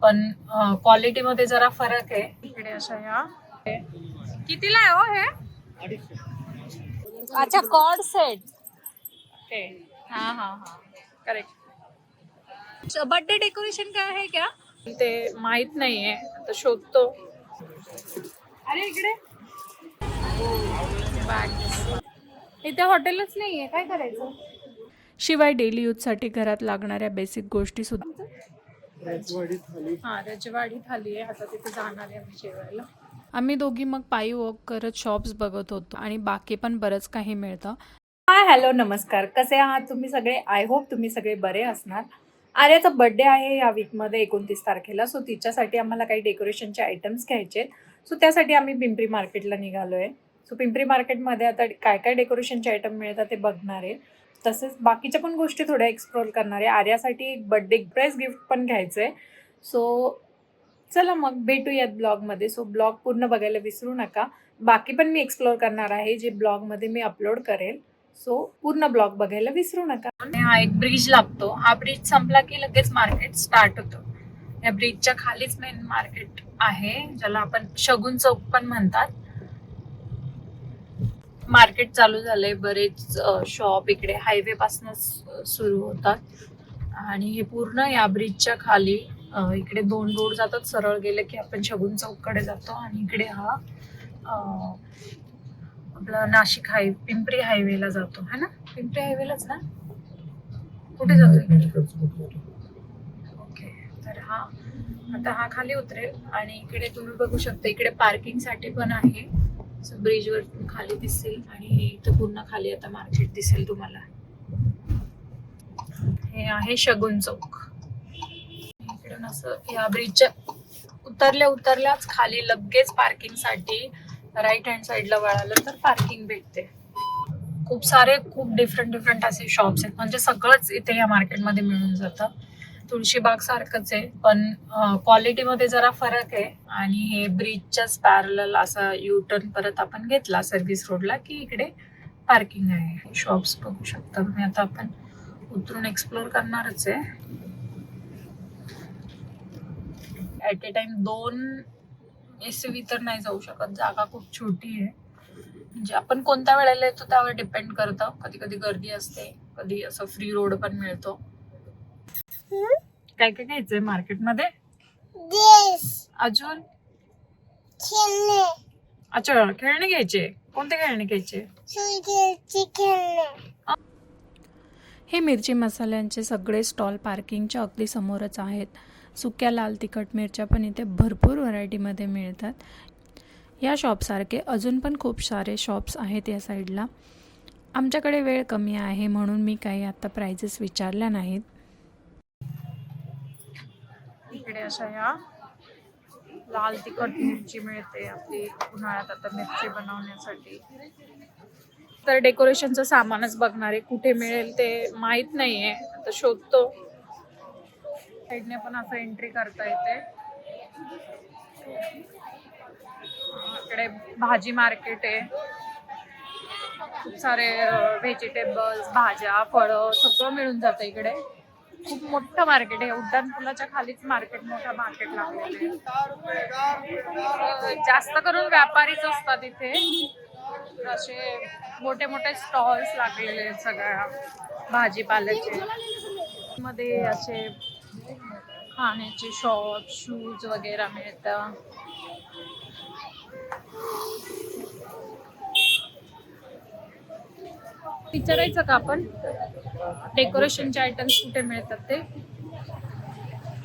पण क्वालिटी मध्ये जरा फरक आहे. इकडे अशा या कितीला आहे हो हे? अच्छा, कॉर्ड सेट. ओके, हा हा हा, करेक्ट. बर्थडे डेकोरेशन काय आहे क्या? ते माहित नाहीये, आता शोधतो. अरे इकडे बॅग्स. इथे हॉटेलच नाहीये, काय करायचं? शिवाय डेली यूजसाठी घरात लागणाऱ्या बेसिक गोष्टी सुद्धा. हा, रजवाडी थाली आहे. आता तिथे जाणार आहे आम्ही जेवायला. आम्ही दोघी मग पायी वॉक करत शॉप्स बघत होतो आणि बाकी पण बरंच काही मिळतं. हाय, हॅलो, नमस्कार. कसे आहात तुम्ही सगळे? आय होप तुम्ही सगळे बरे असणार. आर्याचा बर्थडे आहे या वीकमध्ये 29 तारखेला. सो तिच्यासाठी आम्हाला काही डेकोरेशनचे आयटम्स घ्यायचे. सो त्यासाठी आम्ही पिंपरी मार्केटला निघालो आहे. सो पिंपरी मार्केटमध्ये आता काय काय डेकोरेशनचे आयटम मिळतात ते बघणार आहे. तसेच बाकीच्या पण गोष्टी थोड्या एक्सप्लोर करणार आहे. आर्यासाठी एक बर्थडे सरप्राईज गिफ्ट पण घ्यायचं आहे. सो चला मग भेटूयात ब्लॉगमध्ये. सो ब्लॉग पूर्ण बघायला विसरू नका. बाकी पण मी एक्सप्लोर करणार आहे जे ब्लॉगमध्ये मी अपलोड करेल. सो पूर्ण ब्लॉग बघायला विसरू नका. हा एक ब्रिज लागतो. हा ब्रिज संपला की लगेच मार्केट स्टार्ट होतं. या ब्रिजच्या खालीच मेन मार्केट आहे, ज्याला आपण शगुन चौक पण म्हणतात. मार्केट चालू झालंय. बरेच शॉप इकडे हायवे पासूनच सुरू होतात आणि हे पूर्ण या ब्रिजच्या खाली इकडे 2 रोड जातात. सरळ गेले की आपण शगुन चौक कडे जातो आणि इकडे हा आपला नाशिक पिंपरी हायवेला जातो, है ना? पिंपरी हायवेलाच ना? कुठे जातो? ओके, तर आता हा खाली उतरेल आणि इकडे तुम्ही बघू शकता, इकडे पार्किंग साठी पण आहे. ब्रिज वर खाली दिसेल आणि इथं पूर्ण खाली आता मार्केट दिसेल तुम्हाला. हे आहे शगुन चौक. इकडून असं या ब्रिजच्या उतरल्याच खाली लगेच पार्किंग साठी राईट हँड साइडला वळालं तर पार्किंग भेटते. खूप डिफरंट असे शॉप्स आहेत. म्हणजे सगळंच इथे या मार्केटमध्ये मिळून जातं. तुळशीबाग सारखंच आहे, पण क्वालिटीमध्ये जरा फरक आहे. आणि हे ब्रिजच्याच पॅरलल असा U-टर्न परत आपण घेतला सर्व्हिस रोडला की इकडे पार्किंग आहे. शॉप्स बघू शकता तुम्ही. आता आपण उतरून एक्सप्लोर करणारच आहे. ऍट ए टाइम 2 SUV तर नाही जाऊ शकत, जागा खूप छोटी आहे. म्हणजे आपण कोणत्या वेळेला येतो त्यावर डिपेंड करतं. कधी कधी गर्दी असते, कधी असं फ्री रोड पण मिळतो. काय काय घ्यायचंय मार्केटमध्ये? अजून अच्छा, खेळणे घ्यायचे. कोणते खेळणे घ्यायचे? हे मिरची मसाल्यांचे सगळे स्टॉल पार्किंगच्या अगदी समोरच आहेत. सुक्या लाल तिखट मिरच्या पण इथे भरपूर व्हरायटीमध्ये मिळतात. या शॉपसारखे अजून पण खूप सारे शॉप्स आहेत या साईडला. आमच्याकडे वेळ कमी आहे म्हणून मी काही आता प्राइजेस विचारल्या नाहीत. इकडे अशा या लाल तिखट मिरची मिळते आपली उन्हाळ्यात आता मिरची बनवण्यासाठी. तर डेकोरेशनचं सामानच बघणार आहे. कुठे मिळेल ते माहित नाहीये, आता शोधतो. साईडने पण असं एंट्री करता येते. इकडे भाजी मार्केट आहे. खूप सारे व्हेजिटेबल्स, भाज्या, फळं सगळं मिळून जातं इकडे. खूप मोठं मार्केट आहे. उड्डाण पुलाच्या खालीच मोठं मार्केट लागलेलं आहे. जास्त करून व्यापारीच असतात इथे. असे मोठे मोठे स्टॉल्स लागलेले आहेत सगळ्या भाजीपाल्याचे. मध्ये असे खाण्याचे शॉप, शूज वगैरे मिळतं. विचारायचं का आपण डेकोरेशनचे आयटम्स कुठे मिळतात ते?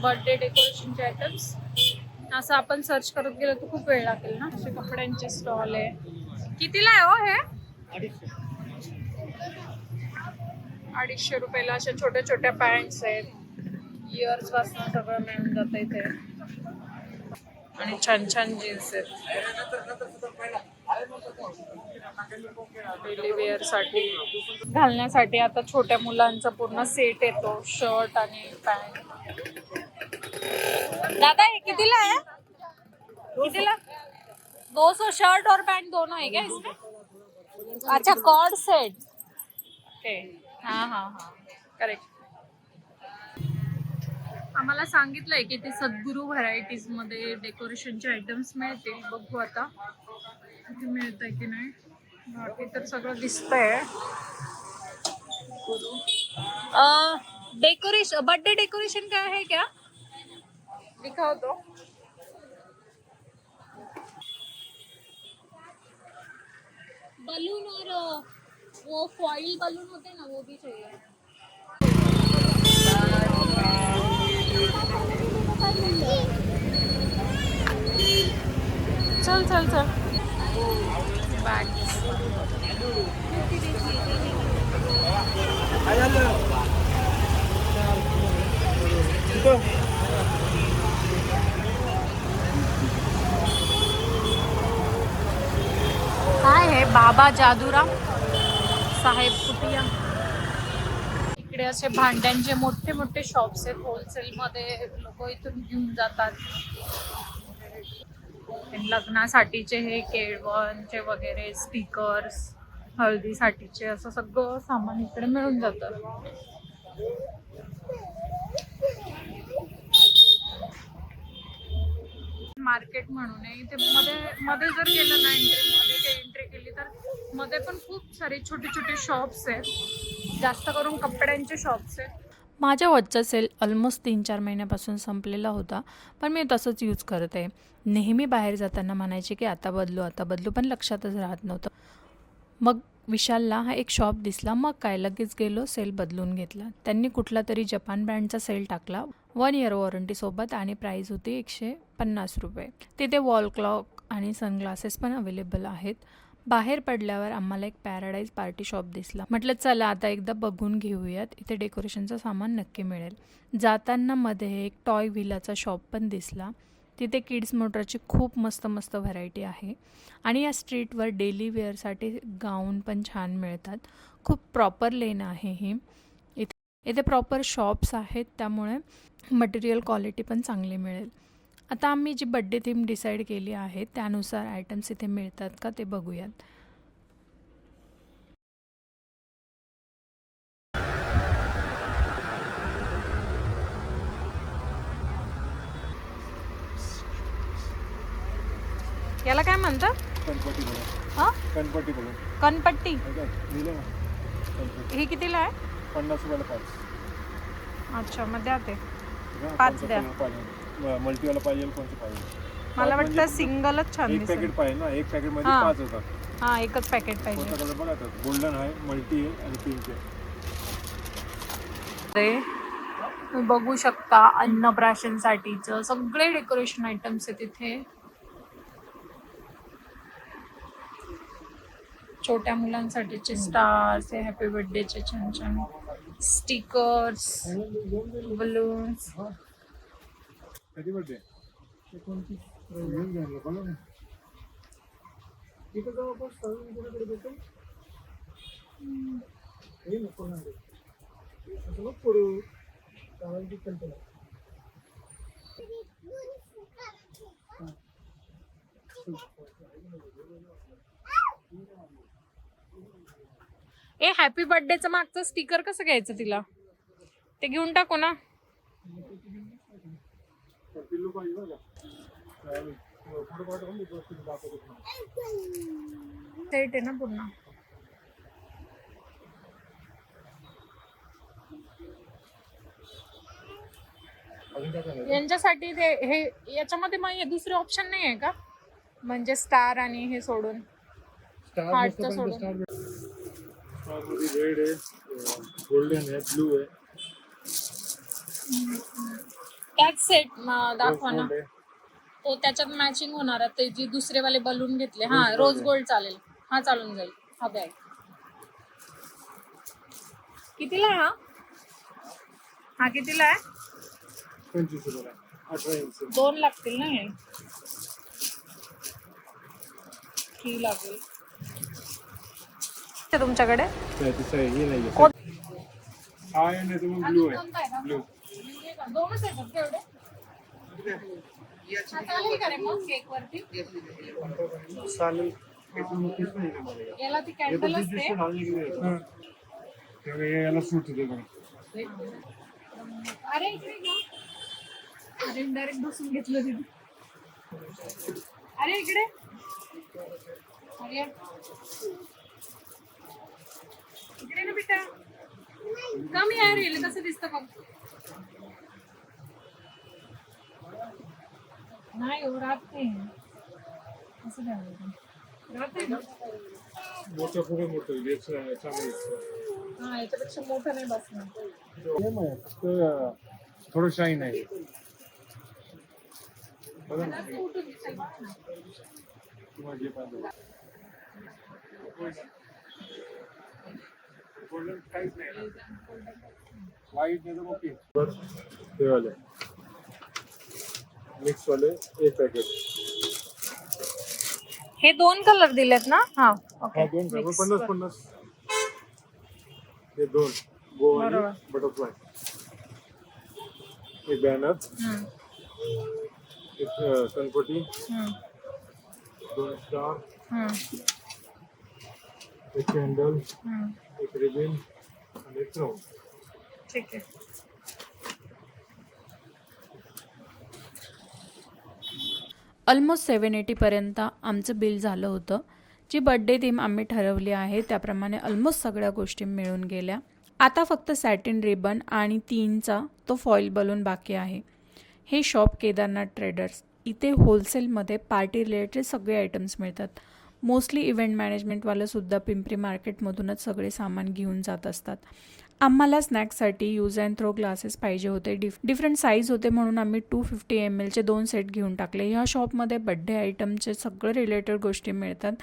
बर्थडे डेकोरेशनचे आयटम्स असं आपण सर्च करत गेलो तर खूप वेळ लागेल ना. असे कपड्यांचे स्टॉल आहे. कितीला आहे हो हे? 250 रुपयाला. अशा छोट्या छोट्या पॅन्ट्स आहेत. इयर्स पासून सगळं मिळून जातं इथे. आणि छान छान जीन्स आहेत डेली वेअर साठी घालण्यासाठी. आता छोट्या मुलांचा पूर्ण सेट येतो, शर्ट आणि पॅन्ट. दादा हे कितीला आहे? कितीला? 200 शर्ट और पैंट दोनों है क्या इसमें? अच्छा, कॉर्ड सेट. ओके, हाँ हाँ हाँ, करेक्ट. आम्हाला सांगितलंय की ते सद्गुरू व्हरायटीज मध्ये डेकोरेशनचे आयटम्स मिळतील. बघू आता किती मिळतंय की नाही. बाकी तर सगळं दिसतंय. डेकोरेशन, बर्थडे डेकोरेशन काय है क्या दिखाओ तो. बलून और वो फॉइल बलून होते ना वो भी चाहिए. चल चल चल. बॅग्स. काय आहे बाबा जादूराम साहेब कुटिया. इकडे असे भांड्यांचे मोठे मोठे शॉप्स आहेत. होलसेल मध्ये लोक इथून घेऊन जातात. लग्नासाठीचे हे केळवणचे वगैरे स्टिकर्स, हळदीसाठीचे असं सगळं सामान इकडे मिळून जातं. मार्केट म्हणून आहे इथे. मध्ये जर गेलं ना, एंट्री केली तर मध्ये पण खूप सारे छोटे छोटे शॉप्स आहेत. जास्त करून कपड्यांचे शॉप्स आहेत. माझ्या वॉचचा सेल ऑलमोस्ट 3-4 महिन्यापासून संपलेला होता, पण मी तसंच यूज करत आहे. नेहमी बाहेर जाताना म्हणायचे की आता बदलू, पण लक्षातच राहत नव्हतं. मग विशालला हा एक शॉप दिसला. मग काय लगेच गेलो, सेल बदलून घेतला. त्यांनी कुठला तरी जपान ब्रँडचा सेल टाकला 1 इयर वॉरंटीसोबत आणि प्राईस होती 150 रुपये. तिथे वॉल क्लॉक आणि सनग्लासेस पण अवेलेबल आहेत. बाहेर पडल्यावर आम्हाला एक पॅराडाईज पार्टी शॉप दिसला. म्हटलं चला आता एकदा बघून घेऊयात, इथे डेकोरेशनचं सामान नक्की मिळेल. जाताना मध्ये एक टॉय व्हिलाचा शॉप पण दिसला. तिथे किड्स मोटरची खूप मस्त मस्त व्हरायटी आहे आणि या स्ट्रीटवर डेली वेअरसाठी गाऊन पण छान मिळतात. खूप प्रॉपर लेन आहे ही. इथे प्रॉपर शॉप्स आहेत, त्यामुळे मटेरियल क्वालिटी पण चांगली मिळेल. आता आम्ही जी बड्डे थीम डिसाईड केली आहे त्यानुसार आयटम्स इथे मिळतात का ते बघूयात. याला काय म्हणतात? कनपट्टी बघा. हा, कनपट्टी बघा. कनपट्टी. लिहिलं ना कनपट्टी. ही कितीला आहे? 50 रुपयाला 5. अच्छा, मग द्या ते. बघा, 5 कोणतं द्या. कलर पाहिजे? मल्टीवाला पाहिजे कोणतं पाहिजे? मला म्हणजे वाटतं सिंगलच छान एक दिसेल. पॅकेट पाहिजे ना, एक पॅकेट मध्ये हा. 5 होतात. हा, एकच पॅकेट कोणता पाहिजे. कलर बघा आता. गोल्डन आहे, मल्टी आहे आणि पिंक आहे. तुम्ही बघू शकता अन्नप्राशनसाठीचं सगळे डेकोरेशन आयटम्स आहेत इथे. छोट्या मुलांसाठीचे स्टार्स, हॅपी बर्थडेचे छान छान स्टिकर्स, बलून्स. कधी बर्थडे? 29 घेऊन घ्यायला बघा ना. इथं जवळपास सगळं कोणाकडे भेटेल? हे नको ना रे. असं नको करू. कारण की कंटेनर. ए, हॅपी बर्थडेचं मागचं स्टिकर कसं घ्यायचं तिला? ते घेऊन टाकू ना. पिल्लू पाहिजे बघा. फोटो पाठवून दाखवतो. सेट आहे ना पूर्ण. यांच्यासाठी ते हे याच्यामध्ये मग हे दुसरे ऑप्शन नाही आहे का? म्हणजे स्टार आणि हे सोडून हार्टचं सोडून. रेड आहे, गोल्डन आहे, ब्लू आहे. त्याच सेट दाखवा ना. गोल्ड आहे. तो त्याच्यात मॅचिंग होणार आहे. ते जे दुसरे वाले बलून घेतले. हा, रोज गोल्ड चालेल. हा चालून जाईल. हा बॅग कितीला आहे हा? हा कितीला आहे? 25 रुपयाला. 18 इंच. 2 लागतील ना हे? की लागेल तुमच्याकडे? हे नाही कोण- आहे नाही तुम्ही ब्लू आहे. ब्लू. दोनच येतात तेवढे. हा, चालेल का रे मग केक वरती? चालेल. याला ती कॅन्डल असते. याला सूट होते बघा. अरे इकडे घ्या. अरे डायरेक्ट बसून घेतलं तिथे. अरे इकडे अरे इकडे ना बेटा. कमी यार येईल कसं दिसतं बघ. नाही हो राहत नाही असं द्यावं. राहत आहे ना. मोठं पुढे मोठं चांगलं हा याच्यापेक्षा मोठं नाही बसणार. सेम आहे फक्त थोडं शाईन आहे. बघा ना जास्त उठून दिसेल बघ ना. तुम्हाला जे पाहिजे गोल्डन काहीच नाही व्हाईट नाही तर ओके. बरं ते वाले मिक्स वाले एक पॅकेट. हे 2 कलर दिलेत ना. हा ओके. हा 2 50 हे 2 गो आणि बरोबर. बटरफ्लाय. एक बॅनर, एक सनपटी, 2 स्टार, एक कॅन्डल, एक रिबिन आणि एक क्राउन. ठीक आहे. ऑलमोस्ट 780पर्यंत आमचं बिल झालं होतं. जी बड्डे थीम आम्ही ठरवली आहे त्याप्रमाणे ऑलमोस्ट सगळ्या गोष्टी मिळून गेल्या. आता फक्त सॅटिन रिबन आणि 3चा तो फॉईल बलून बाकी आहे. हे शॉप केदारनाथ ट्रेडर्स. इथे होलसेलमध्ये पार्टी रिलेटेड सगळे आयटम्स मिळतात. मोस्टली इव्हेंट मॅनेजमेंटवालेसुद्धा पिंपरी मार्केटमधूनच सगळे सामान घेऊन जात असतात. आम्हाला स्नॅक्ससाठी यूज अँड थ्रो ग्लासेस पाहिजे होते. डिफरंट साईज होते म्हणून आम्ही 250 mlचे 2 सेट घेऊन टाकले. ह्या शॉपमध्ये बड्डे आयटमचे सगळे रिलेटेड गोष्टी मिळतात.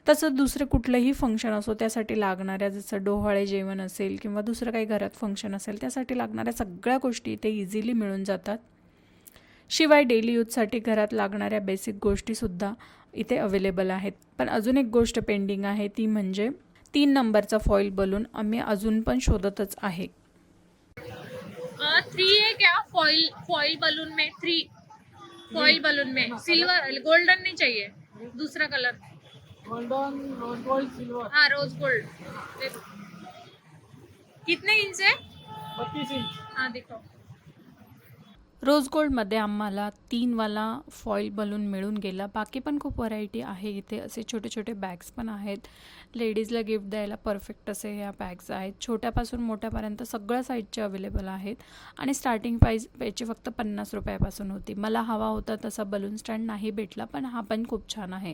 तसं दुसरे कुठलंही फंक्शन असो त्यासाठी लागणाऱ्या जसं डोहाळे जेवण असेल किंवा दुसरं काही घरात फंक्शन असेल त्यासाठी लागणाऱ्या सगळ्या गोष्टी इथे इझिली मिळून जातात. शिवाय डेली यूजसाठी घरात लागणाऱ्या बेसिक गोष्टीसुद्धा इथे अवेलेबल आहेत. पण अजून एक गोष्ट पेंडिंग आहे ती म्हणजे 3 नंबरचा फॉईल बलून आम्ही अजून पण शोधतच आहे. 3 है क्या फॉइल बलून में 3 फॉइल बलून में सिल्वर गोल्डन नहीं चाहिए. दूसरा colour golden rose gold silver हाँ रोज गोल्ड. कितने इंच है. 32 इंच. हाँ देखो. रोज गोल्डमध्ये आम्हाला 3 वाला फॉईल बलून मिळून गेला. बाकी पण खूप व्हरायटी आहे इथे. असे छोटे छोटे बॅग्स पण आहेत. लेडीजला गिफ्ट द्यायला परफेक्ट असे ह्या बॅग्स आहेत. छोट्यापासून मोठ्यापर्यंत सगळ्या साईजचे अवेलेबल आहेत. आणि स्टार्टिंग प्राईस याची फक्त 50 रुपयापासून होती. मला हवा होता तसा बलून स्टँड नाही भेटला पण हा पण खूप छान आहे.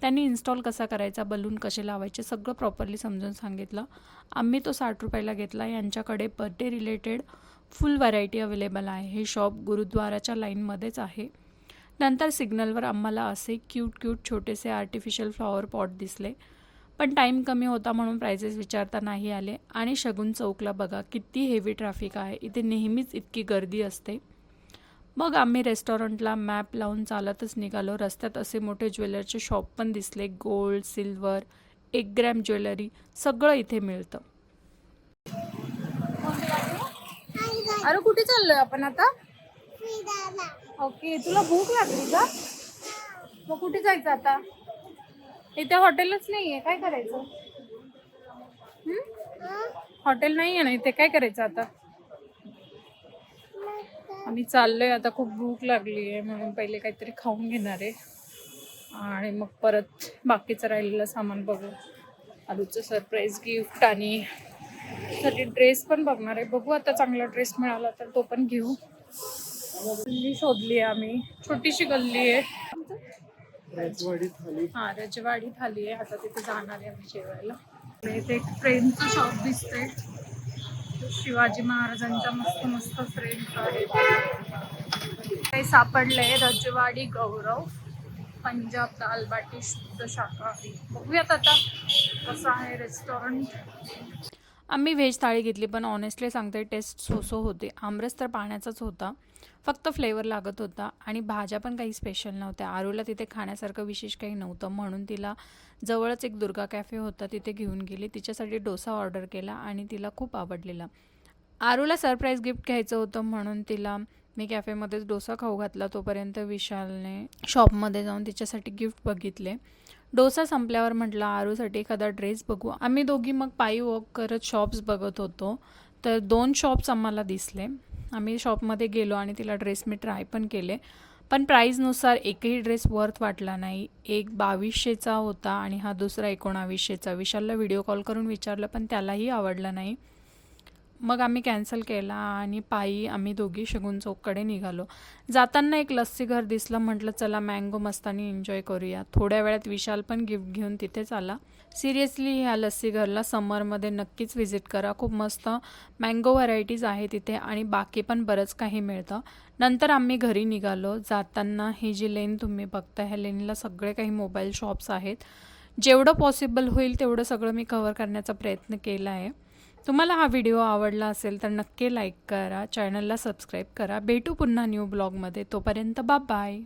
त्यांनी इन्स्टॉल कसा करायचा, बलून कसे लावायचे सगळं प्रॉपरली समजून सांगितलं. आम्ही तो 60 रुपयाला घेतला. यांच्याकडे बर्थडे रिलेटेड फुल व्हरायटी अवेलेबल आहे. हे शॉप गुरुद्वाराच्या लाईनमध्येच आहे. नंतर सिग्नलवर आम्हाला असे क्यूट छोटेसे आर्टिफिशियल फ्लॉवर पॉट दिसले. पण टाईम कमी होता म्हणून प्राइसेस विचारता नाही आले. आणि शगुन चौकला बघा किती हेवी ट्रॅफिक आहे. इथे नेहमीच इतकी गर्दी असते. मग आम्ही रेस्टॉरंटला मॅप लावून चालतच निघालो. रस्त्यात असे मोठे ज्वेलरचे शॉप पण दिसले. गोल्ड, सिल्वर, 1 ग्रॅम ज्वेलरी सगळं इथे मिळतं. अरे कुठे चाललोय आपण आता. ओके तुला भूक लागली का. मग कुठे जायचं आता. इथे हॉटेलच नाहीये काय करायचं. हॉटेल नाहीये ना इथे काय करायचं आता. आम्ही चाललोय आता. खूप भूक लागली आहे म्हणून पहिले काहीतरी खाऊन घेणार आहे आणि मग परत बाकीचं राहिलेलं सामान बघू. आलूचं सरप्राईज गिफ्ट आणि साठी ड्रेस पण बघणार आहे. बघू आता चांगला ड्रेस मिळाला तर तो पण घेऊ. गल्ली शोधली आहे आम्ही. छोटीशी गल्ली आहे. राजवाडी थाली. हा रजवाडी थाली आहे. आता तिथे जाणार आहे आम्ही जेवायला. इथे एक फ्रेमचं शॉप दिसतंय. शिवाजी महाराजांच्या मस्त मस्त फ्रेम्स आहेत. काही सापडलंय. रजवाडी गौरव पंजाब दाल बाटी शुद्ध शाकाहारी. बघूयात आता कसं आहे रेस्टॉरंट. आम्ही व्हेज थाळी घेतली पण ऑनेस्टली सांगते टेस्ट सो होते. आमरस तर पाण्याचाच होता. फक्त फ्लेवर लागत होता आणि भाज्या पण काही स्पेशल नव्हत्या. आरूला तिथे खाण्यासारखं विशेष काही नव्हतं म्हणून तिला जवळच एक दुर्गा कॅफे होता तिथे घेऊन गेली. तिच्यासाठी डोसा ऑर्डर केला आणि तिला खूप आवडलेला. आरूला सरप्राईज गिफ्ट घ्यायचं होतं म्हणून तिला मी कॅफेमध्येच डोसा खाऊ घातला. तोपर्यंत विशालने शॉपमध्ये जाऊन तिच्यासाठी गिफ्ट बघितले. डोसा संपल्यावर म्हटलं आरूसाठी एखादा ड्रेस बघू. आम्ही दोघी मग पायी वॉक करत शॉप्स बघत होतो तर 2 शॉप्स आम्हाला दिसले. आम्ही शॉपमध्ये गेलो आणि तिला ड्रेस मी ट्राय पण केले, पण प्राईजनुसार एकही ड्रेस वर्थ वाटला नाही. एक 2200चा होता आणि हा दुसरा 1900चा. विशालला व्हिडिओ कॉल करून विचारलं पण त्यालाही आवडला नाही. मग आम्ही कॅन्सल केला आणि पायी आम्ही दोघी शगुन चौककडे निघालो. जाताना एक लस्सी घर दिसलं, म्हटलं चला मँगो मस्तानी एन्जॉय करूया. थोड्या वेळात विशाल पण गिफ्ट घेऊन तिथेच आला. सिरियसली ह्या लस्सी घरला समरमध्ये नक्कीच व्हिजिट करा. खूप मस्त मँगो व्हरायटीज आहे तिथे आणि बाकी पण बरंच काही मिळतं. नंतर आम्ही घरी निघालो. जाताना ही जी लेन तुम्ही बघता, ह्या लेनला सगळे काही मोबाईल शॉप्स आहेत. जेवढं पॉसिबल होईल तेवढं सगळं मी कव्हर करण्याचा प्रयत्न केला आहे. तुम्हाला हा व्हिडिओ आवडला असेल तर नक्की लाईक करा, चॅनलला सबस्क्राईब करा. भेटू पुन्हा न्यू ब्लॉगमध्ये. तोपर्यंत बाय.